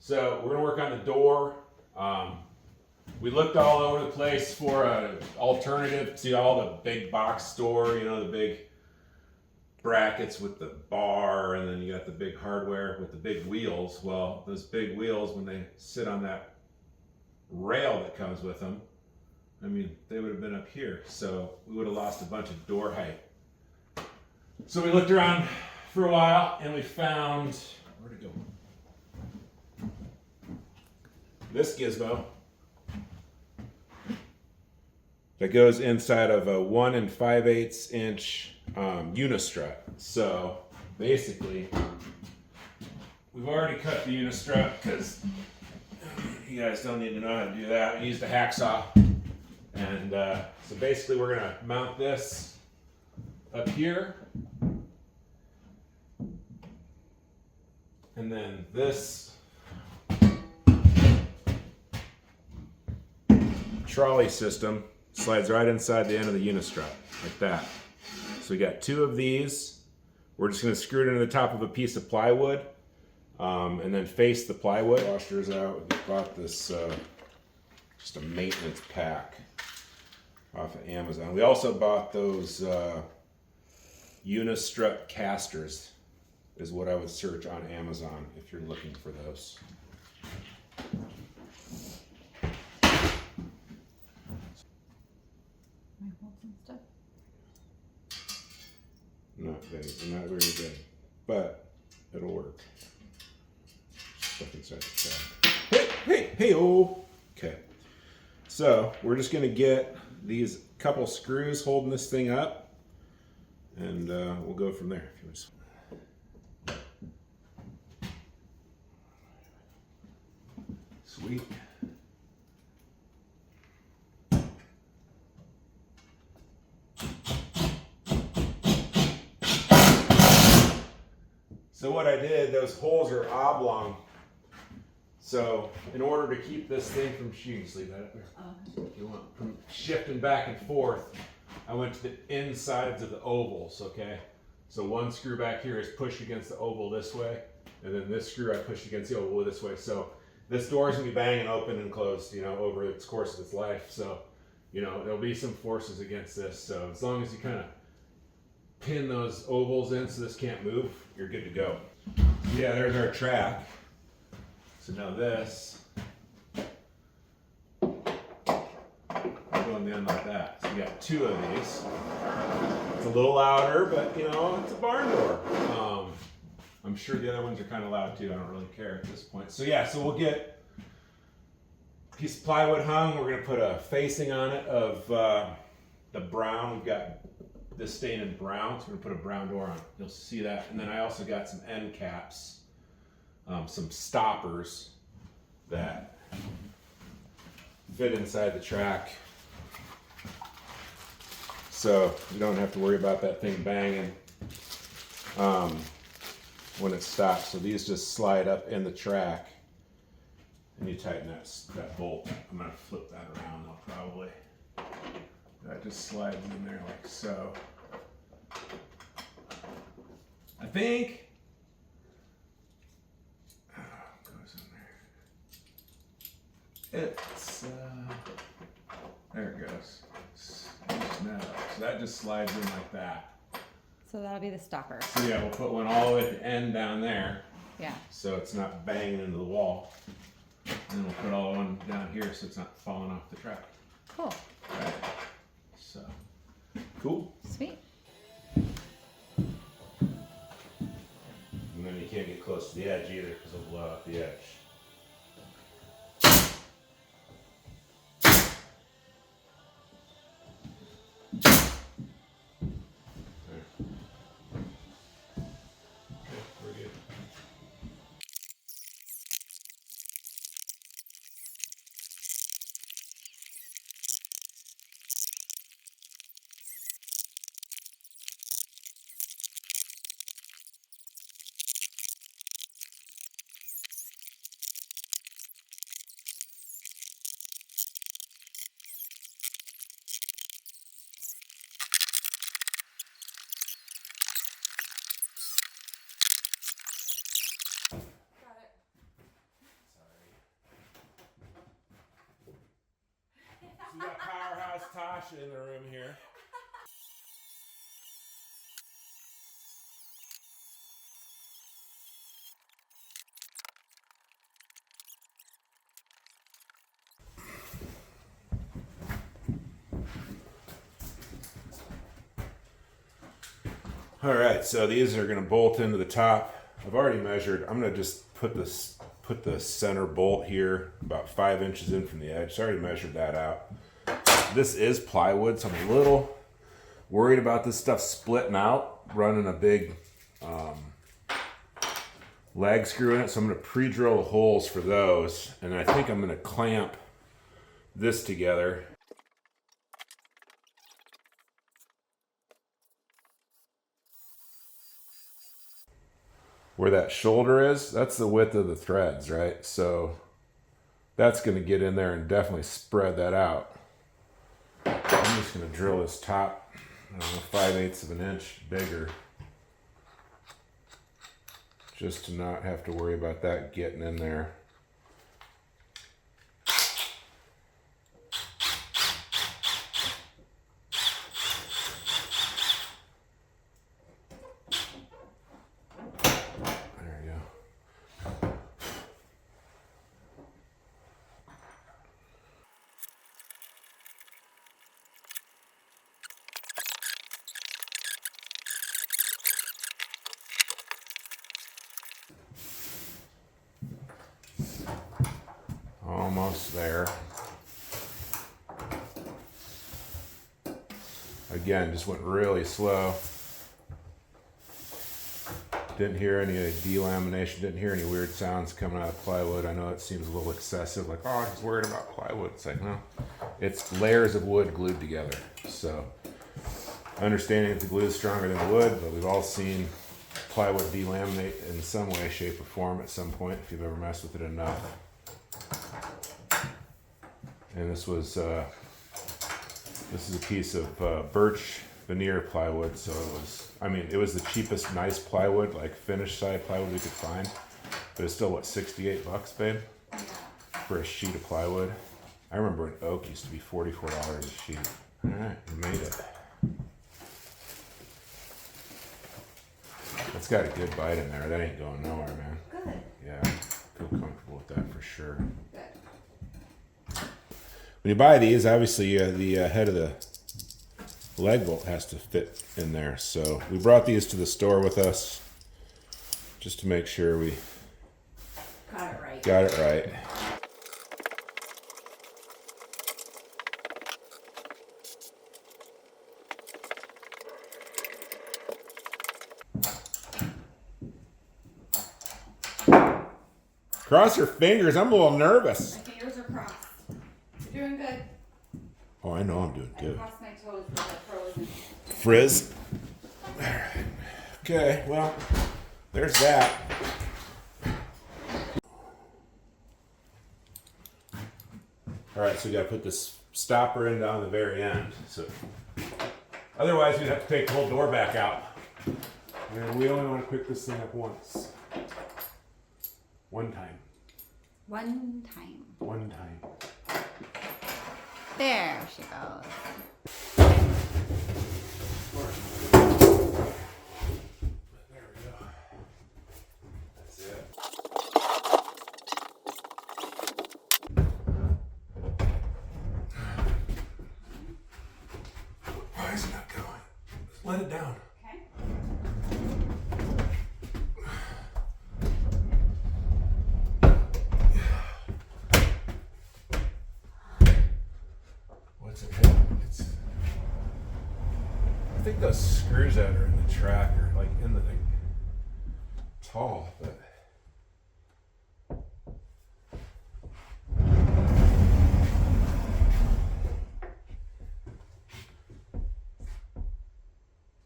So we're gonna work on the door. We looked all over the place for an alternative to all the big box store, you know, the big brackets with the bar, and then you got the big hardware with the big wheels. Well, those big wheels, when they sit on that rail that comes with them, I mean, they would have been up here, so we would have lost a bunch of door height. So we looked around for a while and we found, where'd it go? This gizmo that goes inside of a 1 5/8 inch unistrut. So basically, we've already cut the unistrut because you guys don't need to know how to do that. I used a hacksaw. And so basically we're gonna mount this up here. And then this trolley system slides right inside the end of the unistrut, like that. So we got 2 of these. We're just gonna screw it into the top of a piece of plywood and then face the plywood. Washers out, we bought this, just a maintenance pack off of Amazon. We also bought those unistrut casters, is what I would search on Amazon if you're looking for those. Not very big, but it'll work. Stuff inside the track. Hey-oh! Okay. So we're just gonna get these couple screws holding this thing up, and we'll go from there. Sweet. So what I did, those holes are oblong. So in order to keep this thing from, you can just leave that up there. If you want, from shifting back and forth, I went to the insides of the ovals, okay? So one screw back here is pushed against the oval this way, and then this screw I pushed against the oval this way. So this door is gonna be banging open and closed, you know, over its course of its life. So, you know, there'll be some forces against this. So as long as you kind of pin those ovals in so this can't move, you're good to go. Yeah, there's our track. So now this, go on the end like that. So you got 2 of these. It's a little louder, but you know, it's a barn door. I'm sure the other ones are kind of loud too. I don't really care at this point. So yeah, so we'll get a piece of plywood hung. We're gonna put a facing on it of the brown. We've got this stain in brown, so we're gonna put a brown door on it. You'll see that. And then I also got some end caps, some stoppers that fit inside the track, so you don't have to worry about that thing banging when it stops. So these just slide up in the track, and you tighten that bolt. I'm gonna flip that around though, probably. That just slides in there like so. I think. Goes in there. It's there it goes. So that just slides in like that. So that'll be the stopper. So yeah, we'll put one all the way at the end down there. Yeah. So it's not banging into the wall. And we'll put all one down here so it's not falling off the track. Cool. Right. So cool. Sweet. And then you can't get close to the edge either because it'll blow out the edge. How's Tasha in the room here? All right, so these are going to bolt into the top. I've already measured. I'm going to just put the center bolt here about 5 inches in from the edge. So I already measured that out. This is plywood, so I'm a little worried about this stuff splitting out, running a big lag screw in it. So I'm going to pre-drill the holes for those, and I think I'm going to clamp this together. Where that shoulder is, that's the width of the threads, right? So that's going to get in there and definitely spread that out. I'm just going to drill this top, I don't know, 5/8 of an inch bigger, just to not have to worry about that getting in there. There you go. Almost there. Again, just went really slow. Didn't hear any delamination, didn't hear any weird sounds coming out of plywood. I know it seems a little excessive, like, oh, I'm just worried about plywood. It's like, no, it's layers of wood glued together. So, understanding that the glue is stronger than the wood, but we've all seen plywood delaminate in some way, shape, or form at some point if you've ever messed with it enough. And this is a piece of birch veneer plywood, so it was the cheapest nice plywood, like finished side plywood we could find, but it's still, what, $68, babe, for a sheet of plywood. I remember an oak used to be $44 a sheet. All right, we made it. It's got a good bite in there. That ain't going nowhere, man. Good. Yeah, feel comfortable with that for sure. Good. When you buy these, obviously the head of the leg bolt has to fit in there. So we brought these to the store with us just to make sure we Got it right. got it right. Cross your fingers. I'm a little nervous. My fingers are crossed. You're doing good. Oh, I know I'm doing I good. crossed my toes with the frozen. Frizz. All right. Okay, well, there's that. All right, so we got to put this stopper in down the very end. So, otherwise, we'd have to take the whole door back out. And we only want to pick this thing up once. One time. One time. One time. There she goes. There we go. That's it. Why is it not going? Let it down. Okay. What's it hit? I think those screws that are in the track are like in the thing tall, but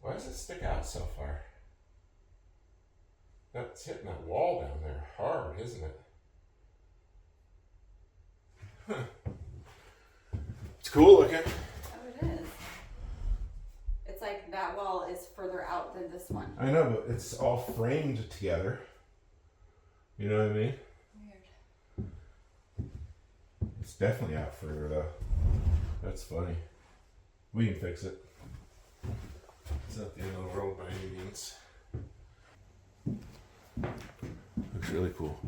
why does it stick out so far? That's hitting that wall down there hard, isn't it? Huh. It's cool looking. Oh, it is. It's like that wall is further out than this one. I know, but it's all framed together. You know what I mean? Weird. It's definitely out further though. That's funny. We can fix it. It's not the end of the world by any means. Looks really cool.